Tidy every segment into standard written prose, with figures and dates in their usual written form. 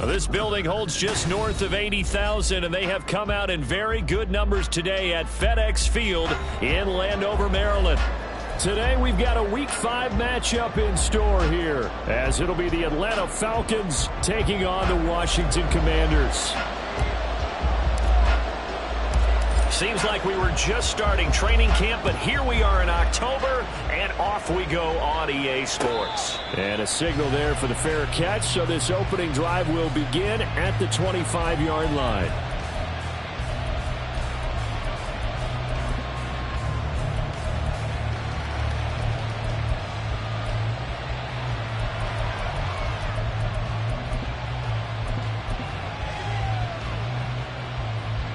This building holds just north of 80,000, and they have come out in very good numbers today at FedEx Field in Landover, Maryland. Today we've got a Week 5 matchup in store here, as it'll be the Atlanta Falcons taking on the Washington Commanders. Seems like we were just starting training camp, but here we are in October, and off we go on EA Sports. And a signal there for the fair catch, so this opening drive will begin at the 25-yard line.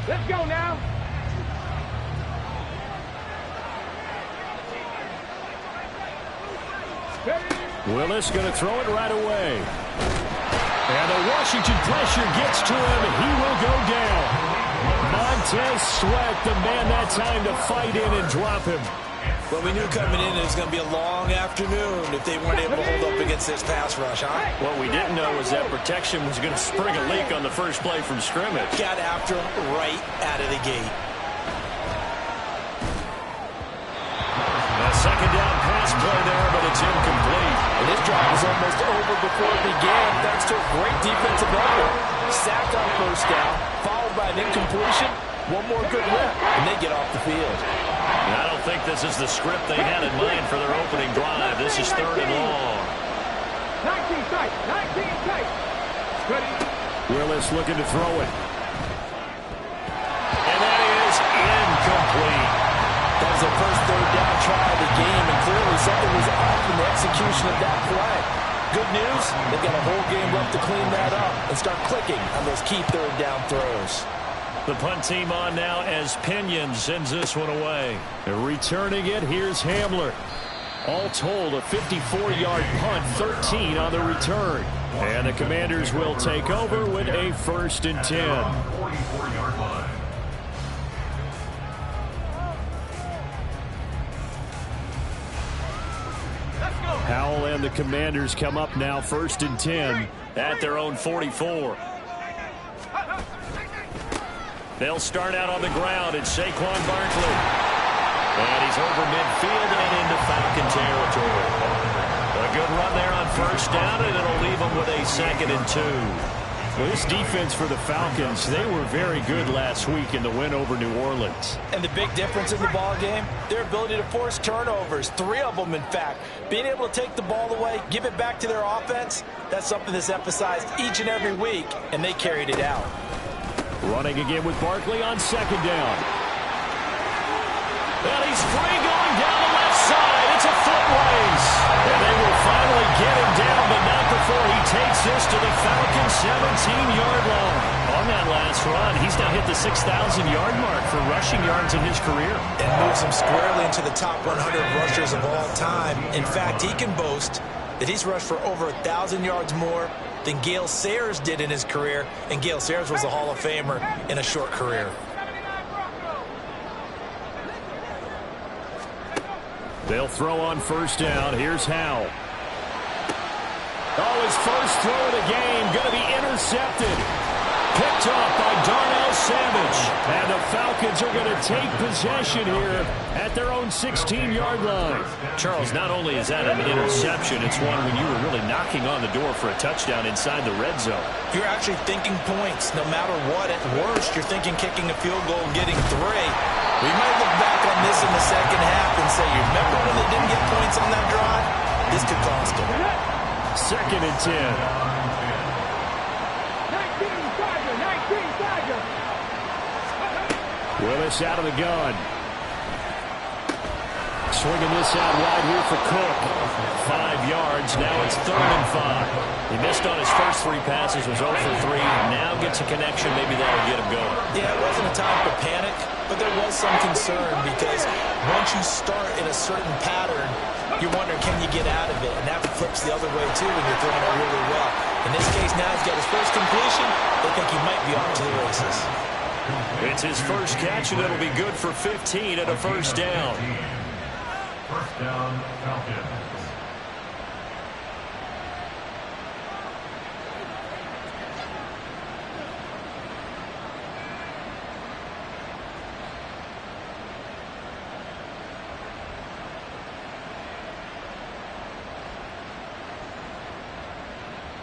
Let's go now. Willis going to throw it right away. And the Washington pressure gets to him, and he will go down. Montez Sweat, the man that time to fight in and drop him. Well, we knew coming in it was going to be a long afternoon if they weren't able to hold up against this pass rush, huh? What we didn't know was that protection was going to spring a leak on the first play from scrimmage. Got after him right out of the gate. A second down pass play there, but it's incomplete. And this drive was almost over before it began thanks to a great defensive effort. Sacked on first down, followed by an incompletion. One more good rep, and they get off the field. I don't think this is the script they had in mind for their opening drive. This is 3rd and long. 19 tight, 19 tight. Ready. Willis looking to throw it. And that is incomplete. That was their first 3rd down try of the game, and clearly something was off in the execution of that play. Good news, they've got a whole game left to clean that up and start clicking on those key 3rd down throws. The punt team on now as Pinion sends this one away. Returning it, here's Hamler. All told, a 54-yard punt, 13 on the return. And the Commanders will take over with a 1st and 10. Howell and the Commanders come up now 1st and 10 at their own 44. They'll start out on the ground. It's Saquon Barkley. And he's over midfield and into Falcon territory. A good run there on first down, and it'll leave them with a 2nd and 2. Well, this defense for the Falcons, they were very good last week in the win over New Orleans. And the big difference in the ball game, their ability to force turnovers, 3 of them in fact. Being able to take the ball away, give it back to their offense, that's something that's emphasized each and every week, and they carried it out. Running again with Barkley on 2nd down. And he's free going down the left side. It's a foot race. And they will finally get him down, but not before he takes this to the Falcons' 17-yard line. On that last run, he's now hit the 6,000-yard mark for rushing yards in his career. And moves him squarely into the top 100 rushers of all time. In fact, he can boast that he's rushed for over 1,000 yards more than Gale Sayers did in his career, and Gale Sayers was a Hall of Famer in a short career. They'll throw on first down. Here's Howell. Oh, his first throw of the game going to be intercepted. Picked off by Darnell Savage. And the Falcons are going to take possession here at their own 16-yard line. Charles, not only is that an interception, it's one when you were really knocking on the door for a touchdown inside the red zone. You're actually thinking points no matter what. At worst, you're thinking kicking a field goal and getting 3. We might look back on this in the second half and say, you remember when they didn't get points on that drive? This could cost them. 2nd and 10. Willis out of the gun. Swinging this out wide here for Cook. 5 yards. Now it's 3rd and 5. He missed on his first 3 passes, was 0 for 3. Now gets a connection. Maybe that'll get him going. Yeah, it wasn't a time for panic, but there was some concern because once you start in a certain pattern, you're wondering, can you get out of it? And that flips the other way, too, when you're throwing it really well. In this case now, he's got his first completion. They think he might be off to the races. It's his first catch, and it'll be good for 15 and a first down. First down, Falcons.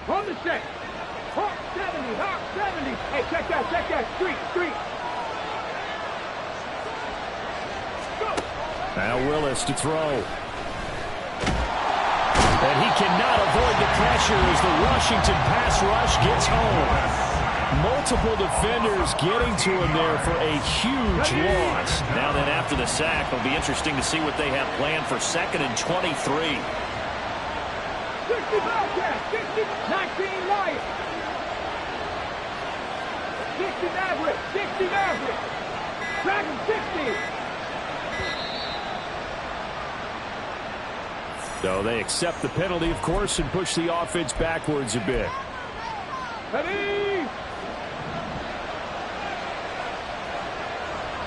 On the set. Hawk 70, Hawk 70. Hey, check that. Street. Go. Now Willis to throw. And he cannot avoid the pressure as the Washington pass rush gets home. Multiple defenders getting to him there for a huge loss. Now then, after the sack, it'll be interesting to see what they have planned for 2nd and 23. 60 Bobcats, 19 Lions. 60 Mavericks. Dragon 60. So they accept the penalty, of course, and push the offense backwards a bit. Ready?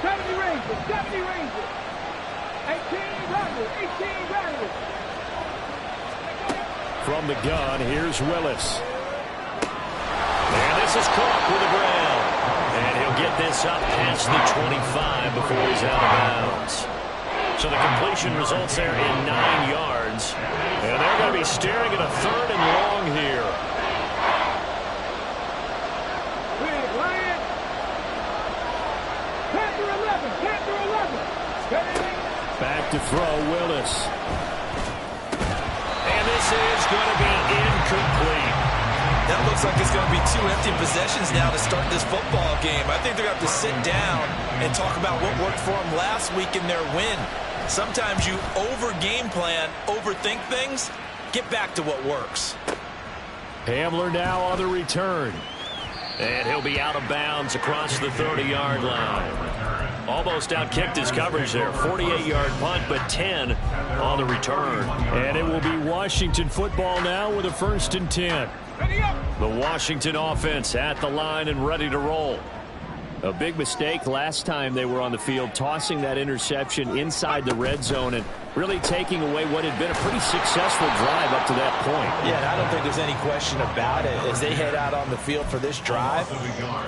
70 Rangers. 18 Rattlers. From the gun, here's Willis. And this is caught with the ground. And he'll get this up past the 25 before he's out of bounds. So the completion results there in 9 yards. And they're going to be staring at a 3rd and long here. Big Lion. Panther 11. Back to throw, Willis. And this is going to be incomplete. That looks like it's going to be 2 empty possessions now to start this football game. I think they're going to have to sit down and talk about what worked for them last week in their win. Sometimes you over-game plan, overthink things. Get back to what works. Hamler now on the return. And he'll be out of bounds across the 30-yard line. Almost outkicked his coverage there. 48-yard punt, but 10 on the return. And it will be Washington football now with a 1st and 10. The Washington offense at the line and ready to roll. A big mistake last time they were on the field, tossing that interception inside the red zone and really taking away what had been a pretty successful drive up to that point. Yeah, and I don't think there's any question about it. As they head out on the field for this drive,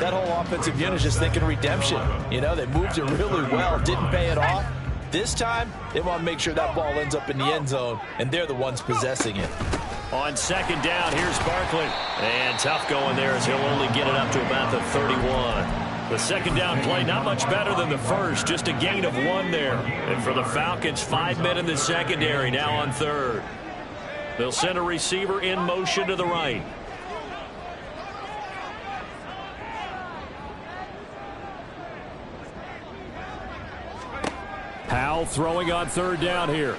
that whole offensive unit is just thinking redemption. You know, they moved it really well, didn't pay it off. This time, they want to make sure that ball ends up in the end zone, and they're the ones possessing it. On 2nd down, here's Barkley. And tough going there as he'll only get it up to about the 31. The 2nd down play, not much better than the first, just a gain of 1 there. And for the Falcons, 5 men in the secondary, now on 3rd. They'll send a receiver in motion to the right. Powell throwing on 3rd down here.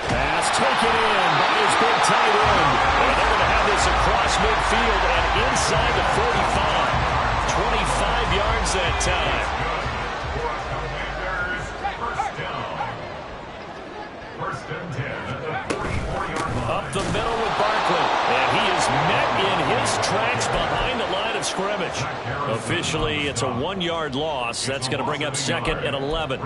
Pass taken in by his big tight end. And they're going to have this across midfield and inside the 45. 25 yards that time. First and 10 at the 44-yard line. Up the middle with Barkley. And he is met in his tracks behind the line of scrimmage. Officially, it's a 1-yard loss. That's going to bring up 2nd and 11.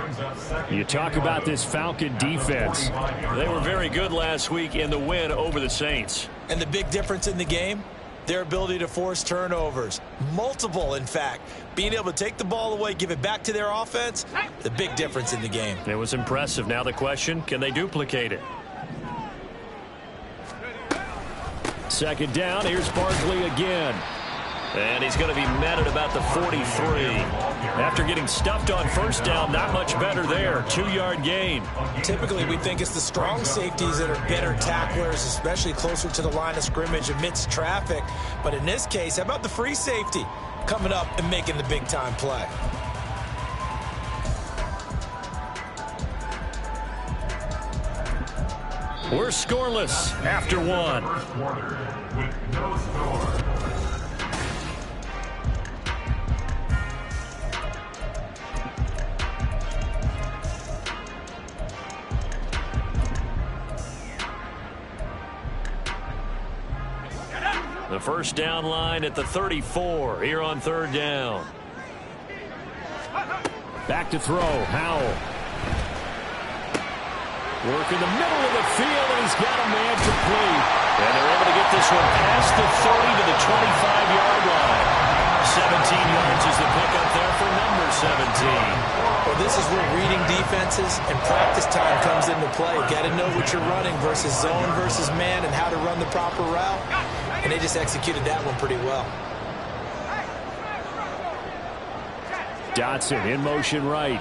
You talk about this Falcon defense. They were very good last week in the win over the Saints. And the big difference in the game? Their ability to force turnovers. Multiple, in fact. Being able to take the ball away, give it back to their offense, the big difference in the game. It was impressive. Now the question, can they duplicate it? 2nd down, here's Barkley again. And he's going to be met at about the 43. After getting stuffed on 1st down, not much better there. 2-yard gain. Typically, we think it's the strong safeties that are better tacklers, especially closer to the line of scrimmage amidst traffic. But in this case, how about the free safety coming up and making the big-time play? We're scoreless after 1. First quarter with no score. The first down line at the 34 here on third down. Back to throw, Howell. Work in the middle of the field, and he's got a man complete. And they're able to get this one past the 30 to the 25-yard line. 17 yards is the pickup there for number 17. Well, this is where reading defenses and practice time comes into play. Got to know what you're running versus zone versus man and how to run the proper route. And they just executed that one pretty well. Dotson in motion right.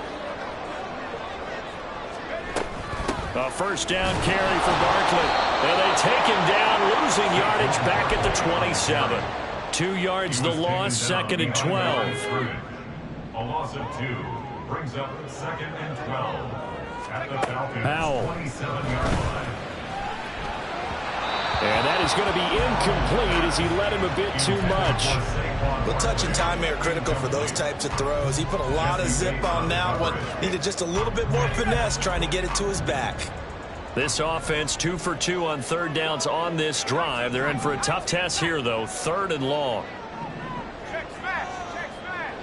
A first down carry for Barkley. And they take him down, losing yardage back at the 27. 2 yards the loss, second and 12. A loss of 2 brings up second and 12 at the Falcons' Howell. 27-yard line. And that is going to be incomplete as he led him a bit too much. Well, touch and time are critical for those types of throws. He put a lot of zip on that one. Needed just a little bit more finesse trying to get it to his back. This offense 2 for 2 on third downs on this drive. They're in for a tough test here, though. Third and long. Check smash. Check smash.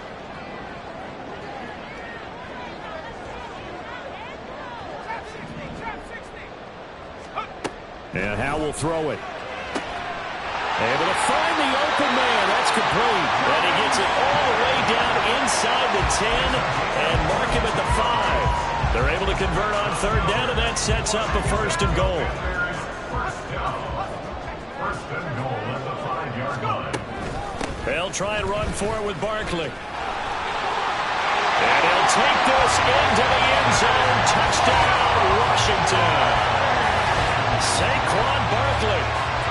Trap 60. Trap 60. And Howell will throw it. Able to find the open man. That's complete. And he gets it all the way down inside the 10 and mark him at the 5. They're able to convert on third down, and that sets up a first and goal. First down. First and goal at the 5-yard line. They'll try and run for it with Barkley. And he'll take this into the end zone. Touchdown, Washington. Saquon Barkley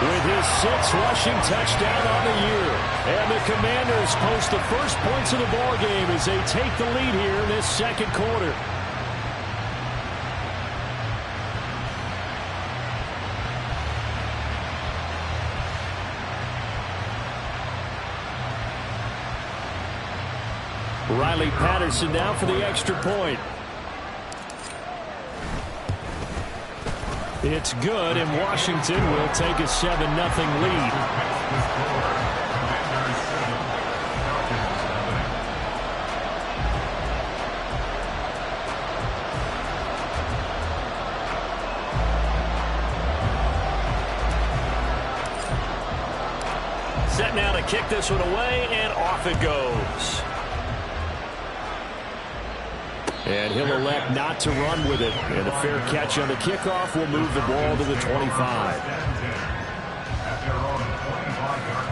with his 6th rushing touchdown on the year. And the Commanders post the first points of the ballgame as they take the lead here in this second quarter. Riley Patterson now for the extra point. It's good, and Washington will take a 7-0 lead. Set now to kick this one away, and off it goes. And he'll elect not to run with it. And a fair catch on the kickoff will move the ball to the 25. At their own 25-yard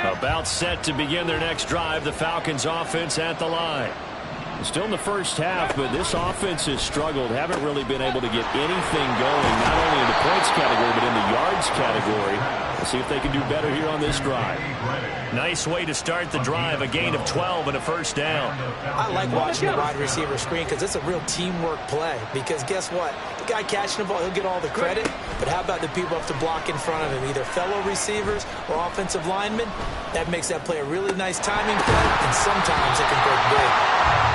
line. About set to begin their next drive. The Falcons offense at the line. Still in the first half, but this offense has struggled. Haven't really been able to get anything going, not only in the points category, but in the yards category. We'll see if they can do better here on this drive. Nice way to start the drive. A gain of 12 and a first down. I like watching the wide receiver screen because it's a real teamwork play. Because guess what? The guy catching the ball, he'll get all the credit. But how about the people have to block in front of him, either fellow receivers or offensive linemen? That makes that play a really nice timing play, and sometimes it can break big.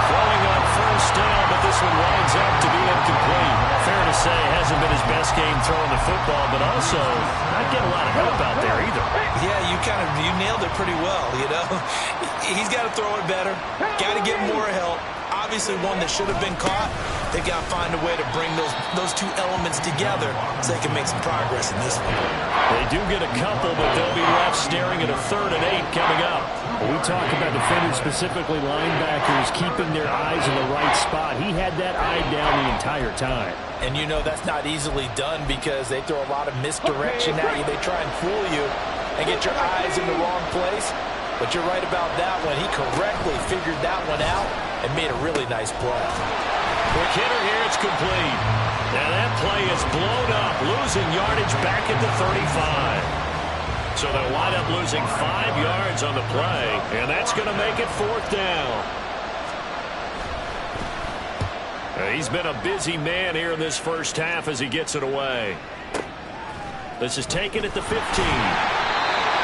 Throwing on first down, but this one winds up to be incomplete. Fair to say, hasn't been his best game throwing the football, but also not getting a lot of help out there either. Yeah, you nailed it pretty well, you know. He's got to throw it better. Got to get more help. Obviously one that should have been caught. They got to find a way to bring those two elements together so they can make some progress in this one. They do get a couple, but they'll be left staring at a 3rd and 8 coming up. When we talk about defenders, specifically linebackers, keeping their eyes in the right spot. He had that eye down the entire time. And you know that's not easily done because they throw a lot of misdirection at you. They try and fool you and get your eyes in the wrong place. But you're right about that one. He correctly figured that one out and made a really nice play. Quick hitter here, it's complete. Now that play is blown up, losing yardage back at the 35. So they'll wind up losing 5 yards on the play, and that's going to make it 4th down. He's been a busy man here in this first half as he gets it away. This is taken at the 15.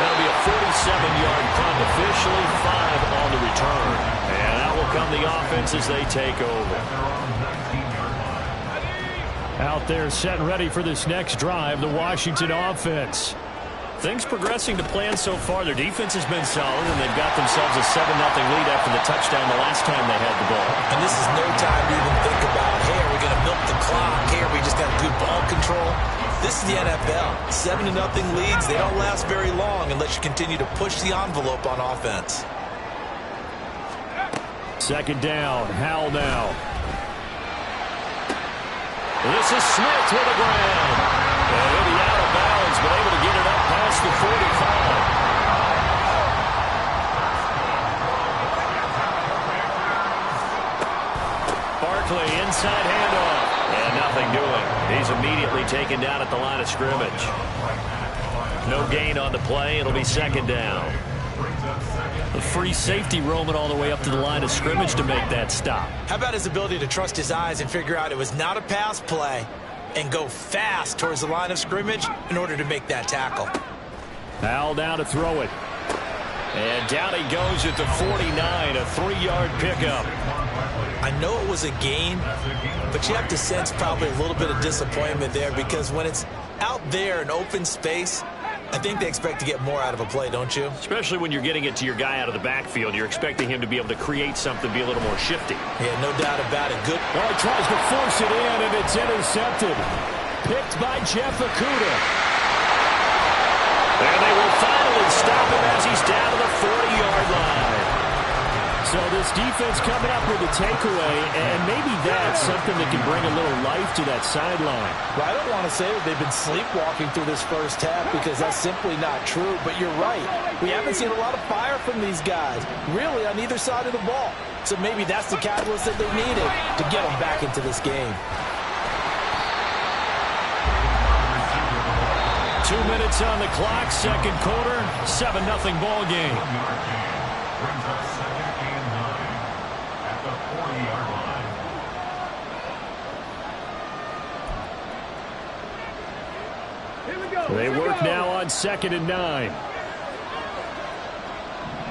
That'll be a 47-yard punt, officially 5 on the return. And out will come the offense as they take over. Out there set and ready for this next drive, the Washington offense. Things progressing to plan so far. Their defense has been solid, and they've got themselves a 7-0 lead after the touchdown the last time they had the ball. And this is no time to even think about, hey, are we going to milk the clock? Hey, are we just got good ball control? This is the NFL. 7-0 leads, they don't last very long unless you continue to push the envelope on offense. Second down, Howell now. This is Smith to the ground. And he'll be out of bounds, but able to get it up past the 45. Barkley, inside handoff. And nothing doing. He's immediately taken down at the line of scrimmage. No gain on the play. It'll be second down. The free safety roaming all the way up to the line of scrimmage to make that stop. How about his ability to trust his eyes and figure out it was not a pass play and go fast towards the line of scrimmage in order to make that tackle. Howell down to throw it. And down he goes at the 49, a 3-yard pickup. I know it was a gain, but you have to sense probably a little bit of disappointment there because when it's out there in open space, I think they expect to get more out of a play, don't you? Especially when you're getting it to your guy out of the backfield. You're expecting him to be able to create something, be a little more shifty. Yeah, no doubt about it. Good. Well, he tries to force it in, and it's intercepted. Picked by Jeff Okudah. And they will finally stop him as he's down to the 40-yard line. So this defense coming up with a takeaway, and maybe that's something that can bring a little life to that sideline. Well, I don't want to say that they've been sleepwalking through this first half because that's simply not true, but you're right. We haven't seen a lot of fire from these guys, really, on either side of the ball. So maybe that's the catalyst that they needed to get them back into this game. 2 minutes on the clock, second quarter, 7-0 ball game. Brings up second and 9 at the 40-yard line. Here we go. They work now on 2nd and 9.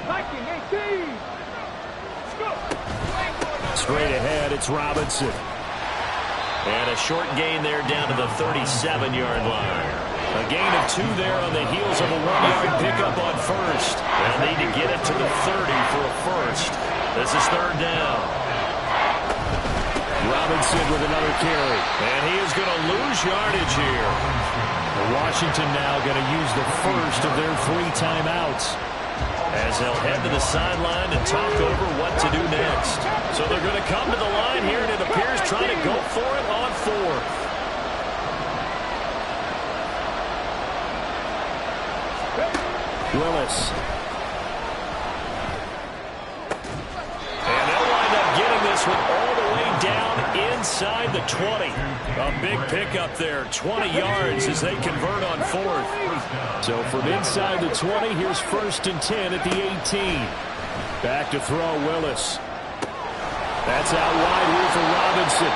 Viking 18. Straight ahead, it's Robinson. And a short gain there down to the 37-yard line. A gain of 2 there on the heels of a 1-yard pickup on first. They'll need to get it to the 30 for a first. This is third down. Robinson with another carry. And he is going to lose yardage here. Washington now going to use the first of their 3 timeouts. As they'll head to the sideline and talk over what to do next. So they're going to come to the line here, and it appears trying to go for it on 4th. Willis. And they'll wind up getting this one all the way down inside the 20. A big pickup there, 20 yards as they convert on 4th. So from inside the 20, here's 1st and 10 at the 18. Back to throw, Willis. That's out wide here for Robinson.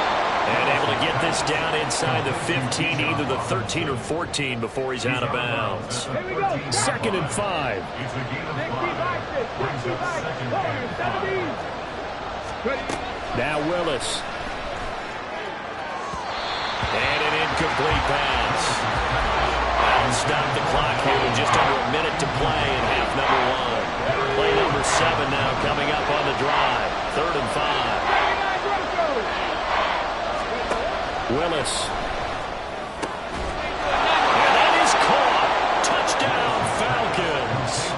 And able to get this down inside the 15, either the 13 or 14 before he's out of bounds. 2nd and 5. Now Willis. And an incomplete pass. That'll stop the clock here with just under a minute to play in half number 1. Play number 7 now coming up on the drive. 3rd and 5. Willis. And that is caught. Touchdown, Falcons.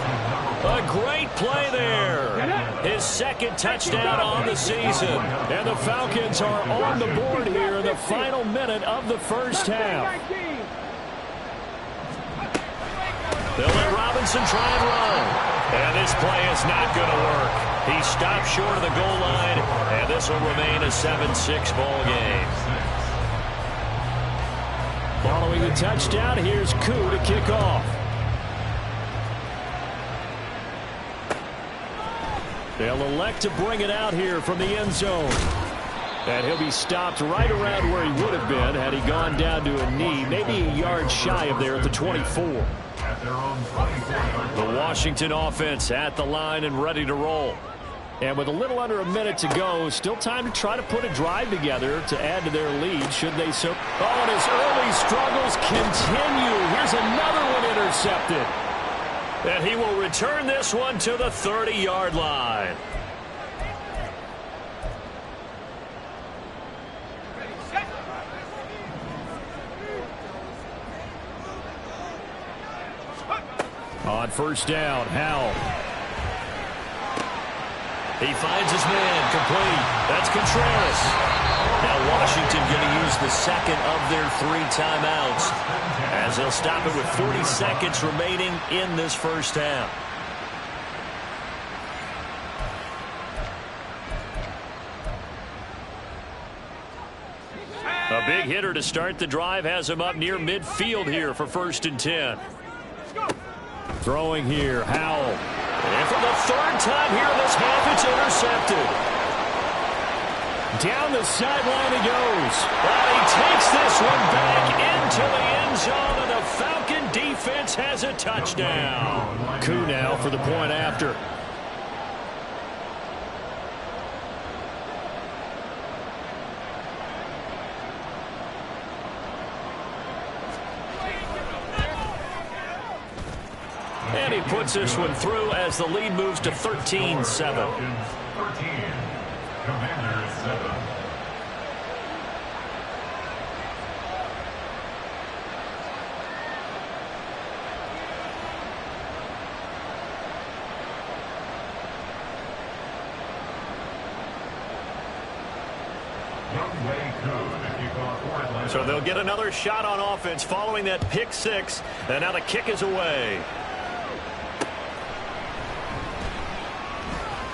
A great play there. His 2nd touchdown on the season. And the Falcons are on the board here in the final minute of the first half. They'll let Robinson try and run. And this play is not going to work. He stopped short of the goal line, and this will remain a 7-6 ball game. Following the touchdown, here's Koo to kick off. They'll elect to bring it out here from the end zone. And he'll be stopped right around where he would have been had he gone down to a knee, maybe a yard shy of there at the 24. at their own 24-yard line. The Washington offense at the line and ready to roll. And with a little under a minute to go, still time to try to put a drive together to add to their lead, should they so. Oh, and his early struggles continue. Here's another one intercepted. And he will return this one to the 30-yard line. On first down, Howell. He finds his man, complete. That's Contreras. Now Washington going to use the second of their 3 timeouts as they'll stop it with 40 seconds remaining in this first half. A big hitter to start the drive has him up near midfield here for 1st and 10. Throwing here, Howell. And for the 3rd time here in this half, it's intercepted. Down the sideline he goes. Well, he takes this one back into the end zone, and the Falcon defense has a touchdown. Coup now for the point after. And he puts this one through as the lead moves to 13-7. 13, Commanders 7. So they'll get another shot on offense following that pick 6, and now the kick is away.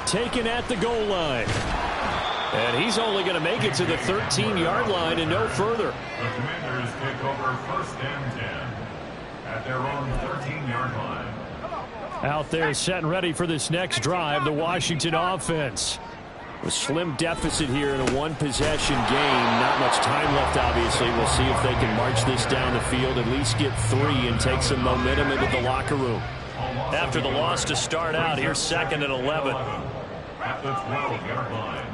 Taken at the goal line. And he's only going to make it to the 13-yard line and no further. The Commanders take over 1st and 10 at their own 13-yard line. Out there set and ready for this next drive, the Washington offense. A slim deficit here in a one-possession game. Not much time left, obviously. We'll see if they can march this down the field, at least get 3 and take some momentum into the locker room. After the loss to start out, here's 2nd and 11. At the 12-yard line.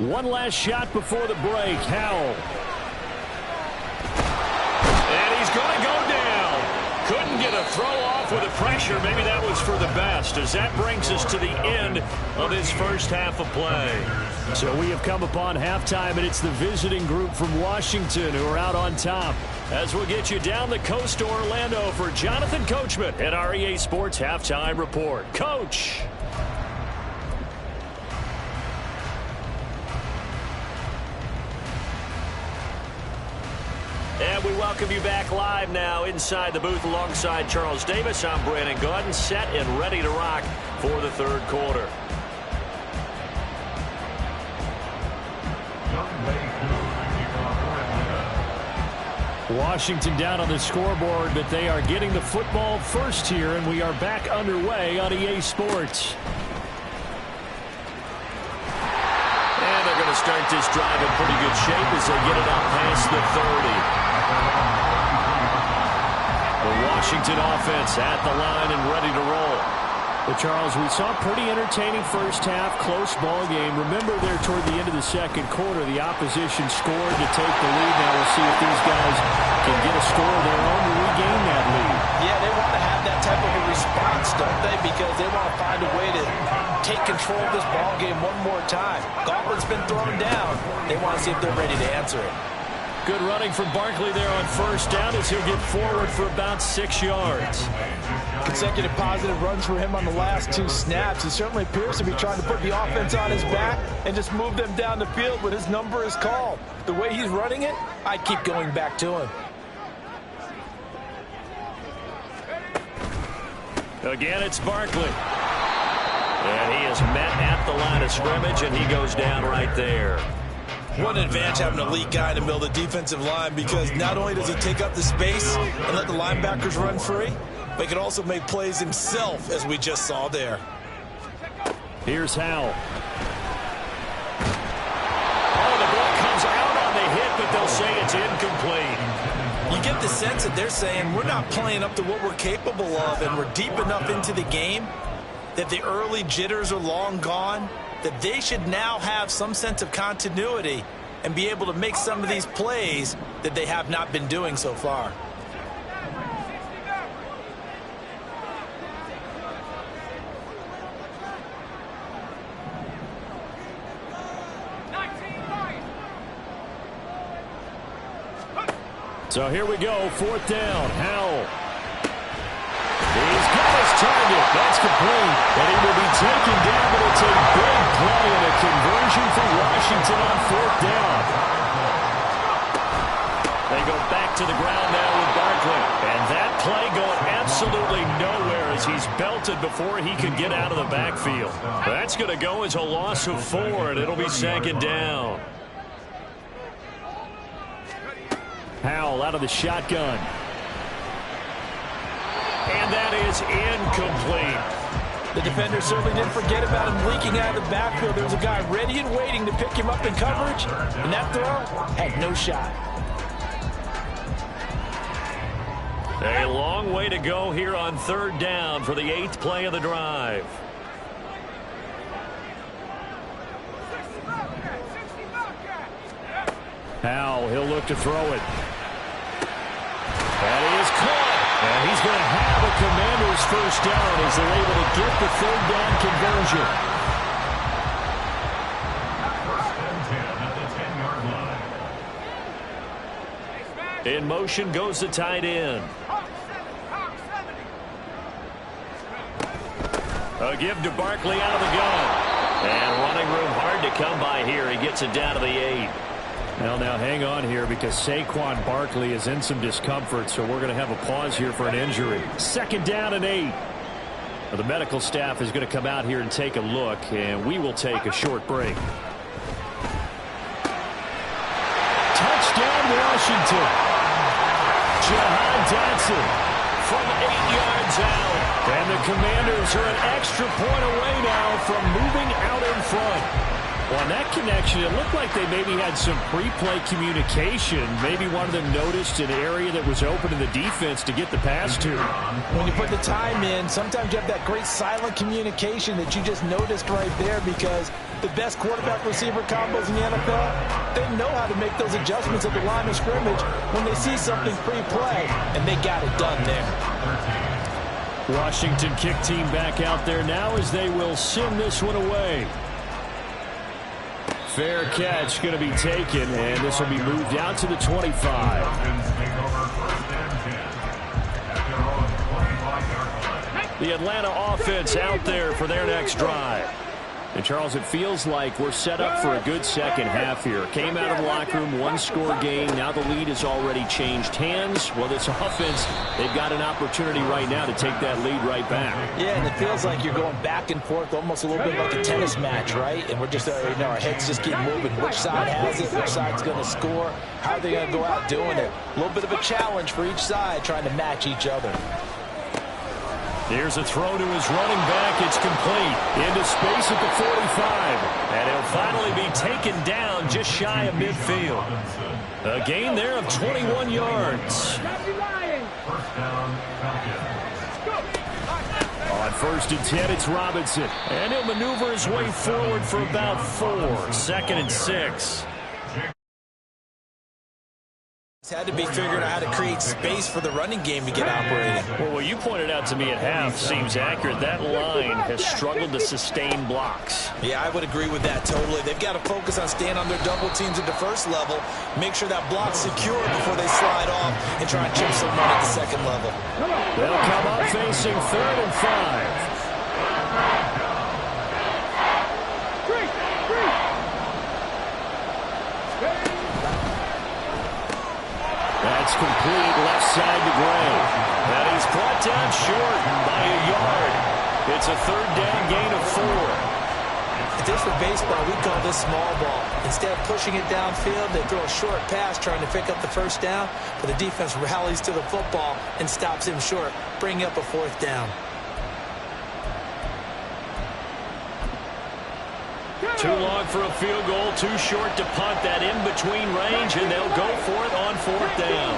One last shot before the break. Howell. And he's going to go down. Couldn't get a throw off with the pressure. Maybe that was for the best, as that brings us to the end of his first half of play. So we have come upon halftime, and it's the visiting group from Washington who are out on top. As we'll get you down the coast to Orlando for Jonathan Coachman at our EA Sports Halftime Report. Coach. And we welcome you back live now inside the booth alongside Charles Davis. I'm Brandon Gaudin, set and ready to rock for the 3rd quarter. Washington down on the scoreboard, but they are getting the football first here, and we are back underway on EA Sports. And they're going to start this drive in pretty good shape as they get it out past the 30. The Washington offense at the line and ready to roll. But Charles, we saw a pretty entertaining first half, close ball game. Remember there toward the end of the 2nd quarter, the opposition scored to take the lead. Now we'll see if these guys can get a score of their own to regain that lead. Yeah, they want to have that type of a response, don't they? Because they want to find a way to take control of this ball game one more time. Gauntlet's been thrown down. They want to see if they're ready to answer it. Good running from Barkley there on first down as he'll get forward for about 6 yards. Consecutive positive runs for him on the last 2 snaps. He certainly appears to be trying to put the offense on his back and just move them down the field when his number is called. The way he's running it, I'd keep going back to him. Again, it's Barkley. And he is met at the line of scrimmage, and he goes down right there. What an advantage having an elite guy in the middle of the defensive line, because not only does he take up the space and let the linebackers run free, but he can also make plays himself, as we just saw there. Here's Howell. Oh, the ball comes out on the hit, but say it's incomplete. You get the sense that they're saying we're not playing up to what we're capable of, and we're deep enough into the game that the early jitters are long gone, that they should now have some sense of continuity and be able to make some of these plays that they have not been doing so far. So here we go, 4th down. Howell. He's got his target. That's complete. And he will be taken down, but it's a big play and a conversion for Washington on 4th down. They go back to the ground now with Barkley. And that play going absolutely nowhere as he's belted before he could get out of the backfield. That's going to go as a loss of 4, and it'll be 2nd down. Howell out of the shotgun. And that is incomplete. The defender certainly didn't forget about him leaking out of the backfield. There was a guy ready and waiting to pick him up in coverage, and that throw had no shot. A long way to go here on 3rd down for the 8th play of the drive. Howell, he'll look to throw it. And he is caught. And he's going to have a Commanders 1st down as they're able to get the 3rd down conversion. 1st and 10 at the 10-yard line. In motion goes the tight end. A give to Barkley out of the gun. And running room hard to come by here. He gets it down to the 8. Well, now hang on here because Saquon Barkley is in some discomfort, so we're going to have a pause here for an injury. 2nd down and 8. Well, the medical staff is going to come out here and take a look, and we will take a short break. Touchdown, Washington. Jahan Dotson From 8 yards out. And the Commanders are an extra point away now from moving out in front. Well, on that connection, it looked like they maybe had some pre-play communication. Maybe one of them noticed an area that was open to the defense to get the pass to. When you put the time in, sometimes you have that great silent communication that you just noticed right there, because the best quarterback-receiver combos in the NFL, they know how to make those adjustments at the line of scrimmage when they see something pre-play, and they got it done there. Washington kick team back out there now as they will send this one away. Fair catch going to be taken, and this will be moved out to the 25. Falcons take over 1st and 10 at their own 25-yard line. The Atlanta offense out there for their next drive. And, Charles, it feels like we're set up for a good second half here. Came out of the locker room, one-score game. Now the lead has already changed hands. Well, this offense, they've got an opportunity right now to take that lead right back. Yeah, and it feels like you're going back and forth, almost a little bit like a tennis match, right? And we're just, our heads just keep moving. Which side has it? Which side's going to score? How are they going to go out doing it? A little bit of a challenge for each side, trying to match each other. Here's a throw to his running back. It's complete. Into space at the 45. And he'll finally be taken down just shy of midfield. A gain there of 21 yards. 1st down, Falcons. On 1st and 10, it's Robinson. And he'll maneuver his way forward for about 4. 2nd and 6. It's had to be figured out how to create space for the running game to get operating. Well, what you pointed out to me at half seems accurate. That line has struggled to sustain blocks. Yeah, I would agree with that totally. They've got to focus on staying on their double teams at the first level, make sure that block's secure before they slide off and try and chip someone at the second level. They'll come up facing 3rd and 5. That's complete, left side to Gray. And he's brought down short by a yard. It's a 3rd down gain of 4. If this were baseball, we'd call this small ball. Instead of pushing it downfield, they throw a short pass trying to pick up the 1st down, but the defense rallies to the football and stops him short, bringing up a 4th down. Too long for a field goal, too short to punt that in-between range, and they'll go for it on fourth down.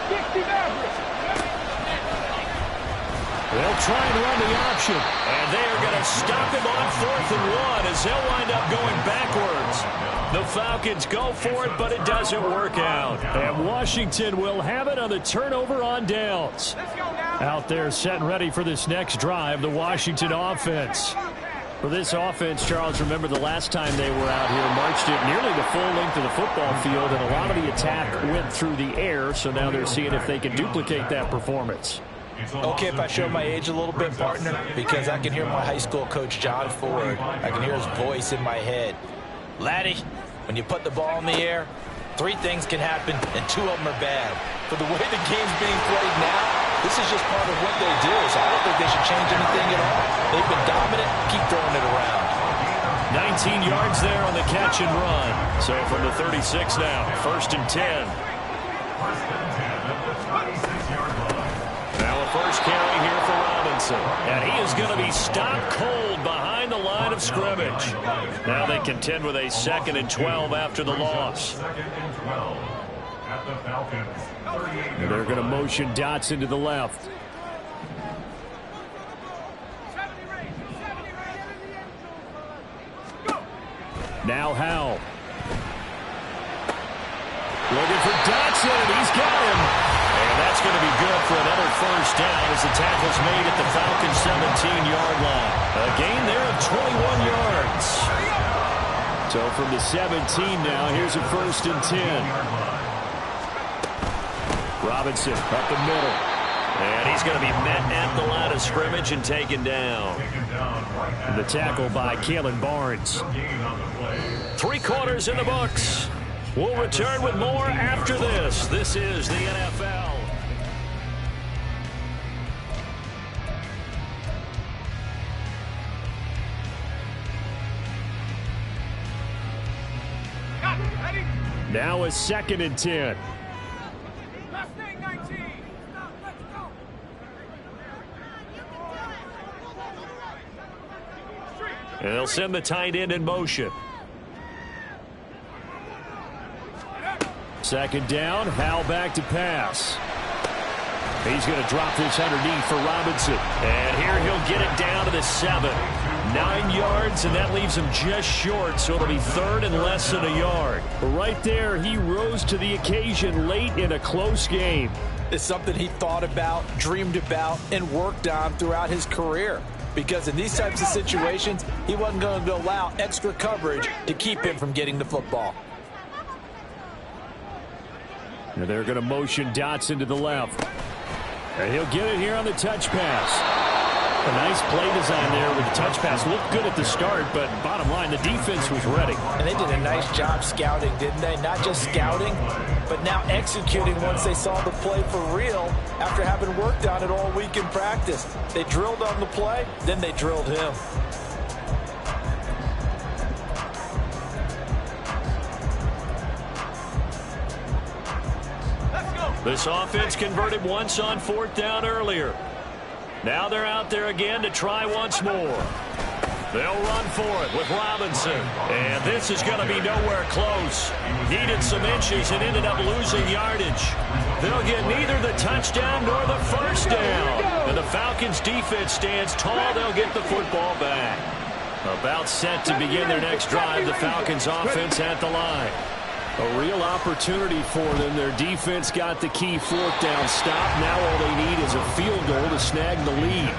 60 average. They'll try and run the option, and they are going to stop him on 4th and 1 as they'll wind up going backwards. The Falcons go for it, but it doesn't work out. And Washington will have it on the turnover on downs. Out there set and ready for this next drive, the Washington offense. For this offense, Charles, remember the last time they were out here, marched it nearly the full length of the football field, and a lot of the attack went through the air, so now they're seeing if they can duplicate that performance. Okay, if I show my age a little bit, partner, because I can hear my high school coach, John Ford. I can hear his voice in my head. Laddie, when you put the ball in the air, 3 things can happen, and 2 of them are bad. For the way the game's being played now, this is just part of what they do, so I don't think they should change anything at all. They've been dominant. Keep throwing it around. 19 yards there on the catch and run. So from the 36 now, 1st and 10. Now a first carry here for Robinson. And he is going to be stopped cold behind the line of scrimmage. Now they contend with a 2nd and 12 after the loss. 2nd and 12 at the Falcons. And they're going to motion Dotson to the left. Now Howell. Looking for Dotson. He's got him. And that's going to be good for another first down as the tackle's made at the Falcons' 17-yard line. A gain there of 21 yards. So from the 17 now, here's a 1st and 10. Robinson up the middle. And he's going to be met at the line of scrimmage and taken down. The tackle by Kalen Barnes. 3 quarters in the books. We'll return with more after this. This is the NFL. Now a 2nd and 10. And they'll send the tight end in motion. 2nd down, Howell back to pass. He's going to drop this underneath for Robinson. And here he'll get it down to the 7. 9 yards, and that leaves him just short, so it'll be 3rd and less than a yard. Right there, he rose to the occasion late in a close game. It's something he thought about, dreamed about, and worked on throughout his career. Because in these types of situations, he wasn't going to allow extra coverage to keep him from getting the football. And they're going to motion Dotson to the left. And he'll get it here on the touch pass. A nice play design there with the touch pass. Looked good at the start, but bottom line, the defense was ready. And they did a nice job scouting, didn't they? Not just scouting, but now executing once they saw the play for real after having worked on it all week in practice. They drilled on the play, then they drilled him. This offense converted once on 4th down earlier. Now they're out there again to try once more. They'll run for it with Robinson. And this is going to be nowhere close. Needed some inches and ended up losing yardage. They'll get neither the touchdown nor the first down. And the Falcons defense stands tall. They'll get the football back. About set to begin their next drive. The Falcons offense at the line. A real opportunity for them. Their defense got the key 4th down stop. Now all they need is a field goal to snag the lead.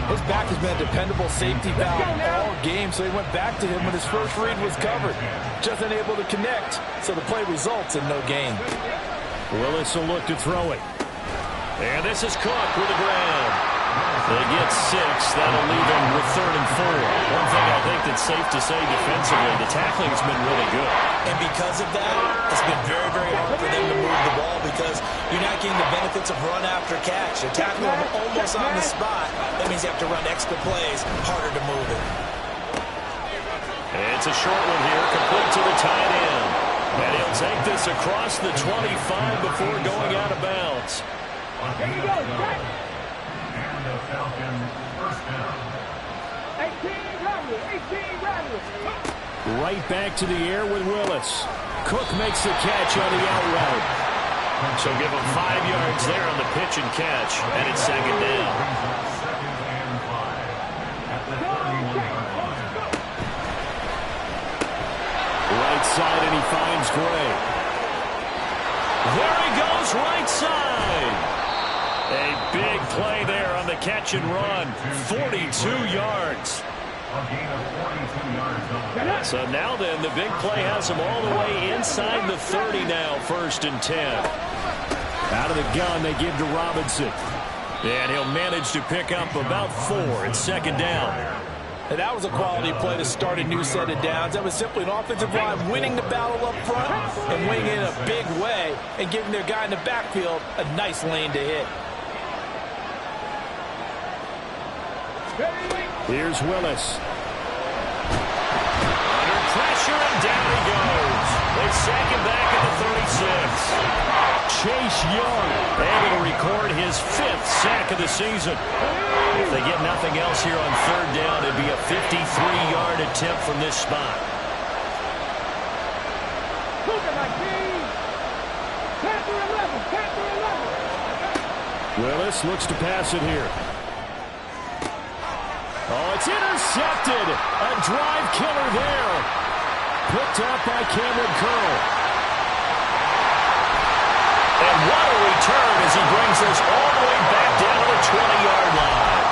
His back has been a dependable safety valve all game, so he went back to him when his first read was covered. Just unable to connect, so the play results in no gain. Willis will look to throw it. And this is Cook with the ground. They get 6. That'll leave him with 3rd and 4. One thing I think that's safe to say defensively, the tackling's been really good. And because of that, it's been very, very hard for them to move the ball because you're not getting the benefits of run after catch. You're tackling them almost on the spot. That means you have to run extra plays, harder to move it. And it's a short one here, complete to the tight end. And he'll take this across the 25 before going out of bounds. And the Falcons first down. Right back to the air with Willis. Cook makes the catch on the out route. So give him 5 yards there on the pitch and catch, and it's second down. Right side, and he finds Gray. There he goes, right side. A big play there on the catch and run. 42 yards. So now then, the big play has him all the way inside the 30 now, 1st and 10. Out of the gun, they give to Robinson. And he'll manage to pick up about 4. It's second down. And that was a quality play to start a new set of downs. That was simply an offensive line winning the battle up front and winning in a big way and giving their guy in the backfield a nice lane to hit. Here's Willis. Under pressure, and down he goes. They sack him back at the 36. Chase Young able to record his 5th sack of the season. If they get nothing else here on 3rd down, it'd be a 53-yard attempt from this spot. Willis looks to pass it here. Oh, it's intercepted. A drive killer there. Picked up by Cameron Curl. And what a return as he brings us all the way back down to the 20-yard line.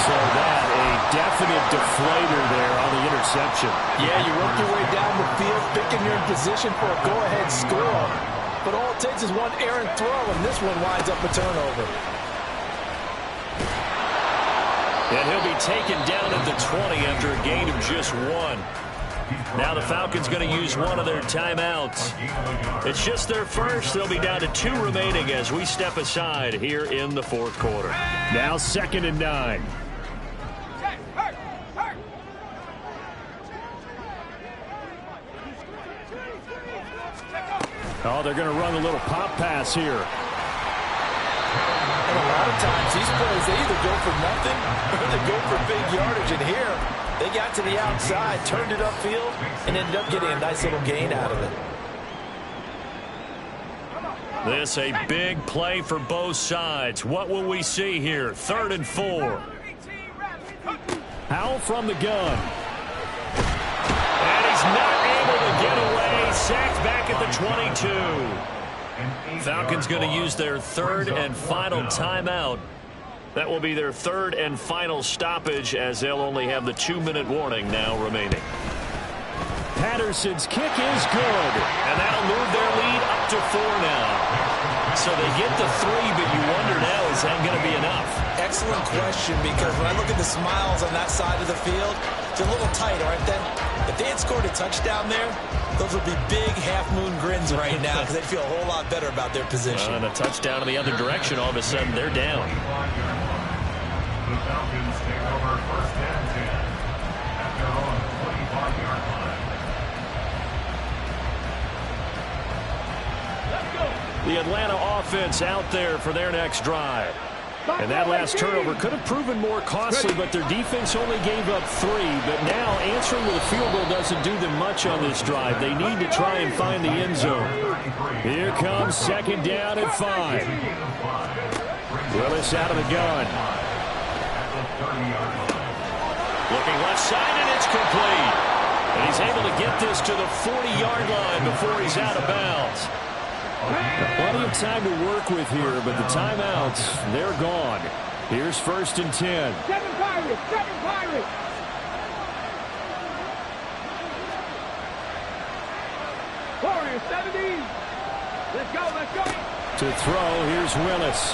So that, a definite deflator there on the interception. Yeah, you work your way down the field, thinking you're in position for a go-ahead score. But all it takes is one errant throw, and this one winds up a turnover. And he'll be taken down at the 20 after a gain of just 1. Now the Falcons going to use one of their timeouts. It's just their first. They'll be down to 2 remaining as we step aside here in the 4th quarter. Now 2nd and 9. Oh, they're going to run a little pop pass here. And a lot of times these plays, they either go for nothing or they go for big yardage. And here, they got to the outside, turned it upfield, and ended up getting a nice little gain out of it. This a big play for both sides. What will we see here? 3rd and 4. Howell from the gun. And he's not able to get away. Sacked back at the 22. Falcons going to use their 3rd and final timeout. That will be their 3rd and final stoppage as they'll only have the 2-minute warning now remaining. Patterson's kick is good. And that'll move their lead up to 4 now. So they get the 3, but you wonder now, is that going to be enough? Excellent question, because when I look at the smiles on that side of the field, it's a little tight, aren't they? If they had scored a touchdown there, those would be big half-moon grins right now because they'd feel a whole lot better about their position. And a touchdown in the other direction, all of a sudden they're down. The Falcons take over 1st and 10 at their own 25-yard line. The Atlanta offense out there for their next drive. And that last turnover could have proven more costly, but their defense only gave up 3. But now answering with a field goal doesn't do them much on this drive. They need to try and find the end zone. Here comes 2nd down and 5. Willis out of the gun. Looking left side, and it's complete. And he's able to get this to the 40-yard line before he's out of bounds. Plenty of time to work with here, but the timeouts, they're gone. Here's 1st and 10. 7 Pirates! 7 Pirates! Warriors, 70. Let's go, let's go. To throw, here's Willis.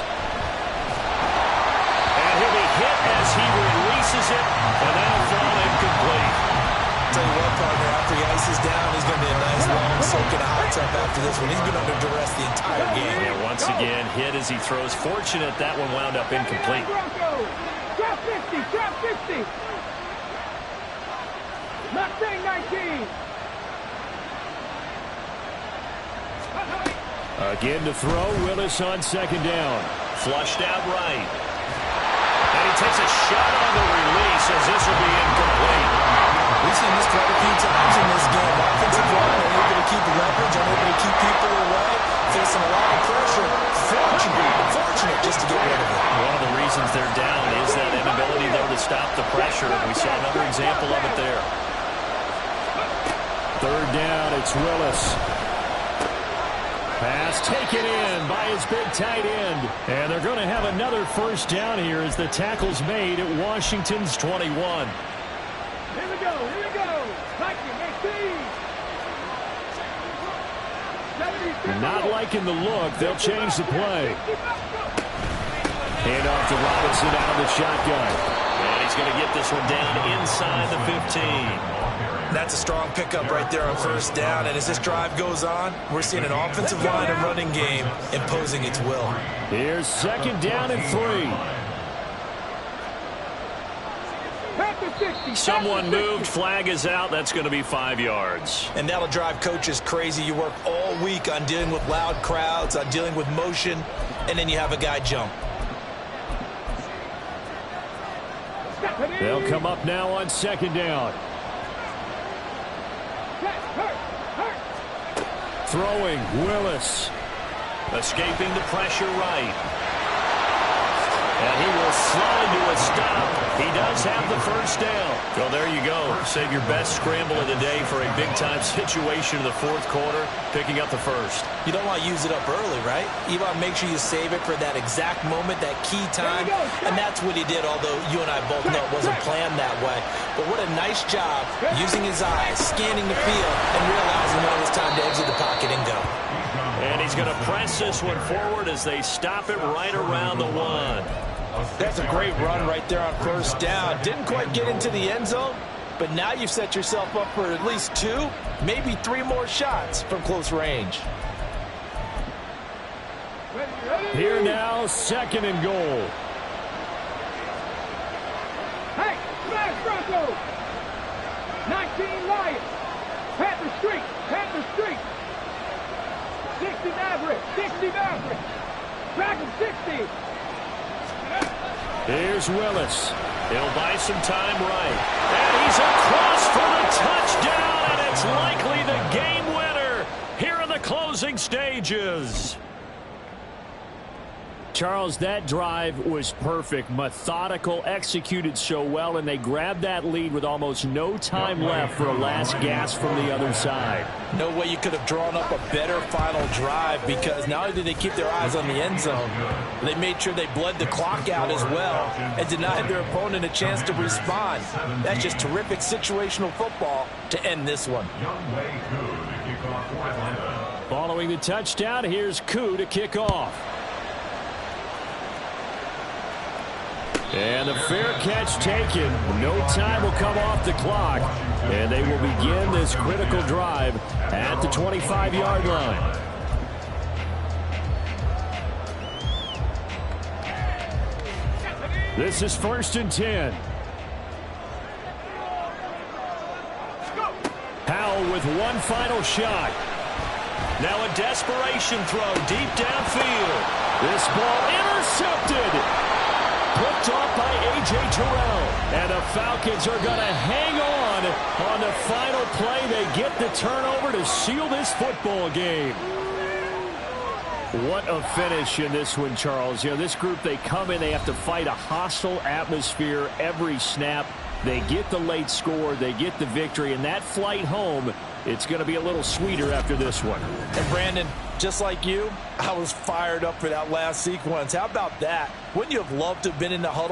And he'll be hit as he releases it, and that'll fall incomplete. Tell you what, partner, after he ices down, he's going to be a nice long soak in a hot tub after this one. He's been under duress the entire game. Yeah, once again, hit as he throws. Fortunate that one wound up incomplete. Drop 50, drop 50. Mustang 19. Again to throw, Willis on 2nd down. Flushed out right. And he takes a shot on the release as this will be incomplete. We've seen this quite a few times in this game. Offensive line unable to keep leverage, unable to keep people away, facing a lot of pressure. Fortunate just to get rid of it. One of the reasons they're down is that inability, though, to stop the pressure. We saw another example of it there. Third down, it's Willis. Pass taken in by his big tight end. And they're going to have another first down here as the tackle's made at Washington's 21. Here we go. Not liking the look. They'll change the play. Hand off to Robinson out of the shotgun. And he's going to get this one down inside the 15. That's a strong pickup right there on first down. And as this drive goes on, we're seeing an offensive line and running game imposing its will. Here's second down and 3. Someone moved. Flag is out. That's going to be 5 yards. And that'll drive coaches crazy. You work all week on dealing with loud crowds, on dealing with motion, and then you have a guy jump. They'll come up now on second down. Throwing, Willis. Escaping the pressure right. And he will slide to a stop. He does have the first down. Well, there you go. Save your best scramble of the day for a big-time situation in the fourth quarter, picking up the first. You don't want to use it up early, right? You want to make sure you save it for that exact moment, that key time. And that's what he did, although you and I both know it wasn't planned that way. But what a nice job using his eyes, scanning the field, and realizing when it was time to exit the pocket and go. And he's going to press this one forward as they stop it right around the 1. That's a great run right there on first down. Didn't quite get into the end zone, but now you've set yourself up for at least 2, maybe 3 more shots from close range. Here now, second and goal. Hey, smash Bronco! 19 Lions. Panther Street. 60 Maverick. Dragon 60. Here's Willis. He'll buy some time right. And he's across for the touchdown, and it's likely the game winner here in the closing stages. Charles, that drive was perfect, methodical, executed so well, and they grabbed that lead with almost no time left for a last gasp from the other side. No way you could have drawn up a better final drive, because not only did they keep their eyes on the end zone, they made sure they bled the clock out as well and denied their opponent a chance to respond. That's just terrific situational football to end this one. Following the touchdown, here's Koo to kick off. And a fair catch taken. No time will come off the clock. And they will begin this critical drive at the 25-yard line. This is 1st and 10. Powell with one final shot. Now a desperation throw deep downfield. This ball intercepted. Picked off by A.J. Terrell. And the Falcons are going to hang on the final play. They get the turnover to seal this football game. What a finish in this one, Charles. You know, this group, they come in, they have to fight a hostile atmosphere every snap. They get the late score, they get the victory, and that flight home, it's going to be a little sweeter after this one. And Brandon, just like you, I was fired up for that last sequence. How about that? Wouldn't you have loved to have been in the huddle